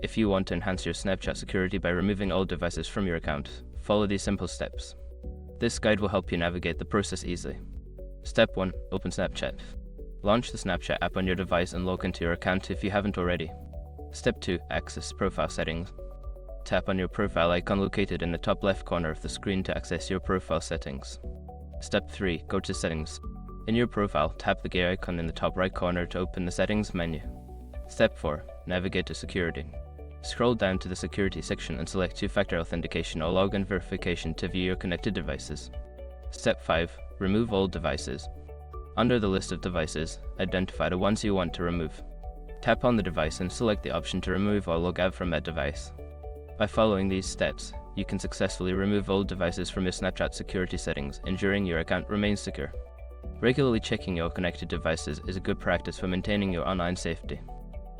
If you want to enhance your Snapchat security by removing old devices from your account, follow these simple steps. This guide will help you navigate the process easily. Step 1. Open Snapchat. Launch the Snapchat app on your device and log into your account if you haven't already. Step 2. Access Profile Settings. Tap on your profile icon located in the top left corner of the screen to access your profile settings. Step 3. Go to Settings. In your profile, tap the gear icon in the top right corner to open the Settings menu. Step 4. Navigate to Security. Scroll down to the Security section and select Two-Factor Authentication or Login Verification to view your connected devices. Step 5. Remove old devices. Under the list of devices, identify the ones you want to remove. Tap on the device and select the option to remove or log out from that device. By following these steps, you can successfully remove old devices from your Snapchat security settings, ensuring your account remains secure. Regularly checking your connected devices is a good practice for maintaining your online safety.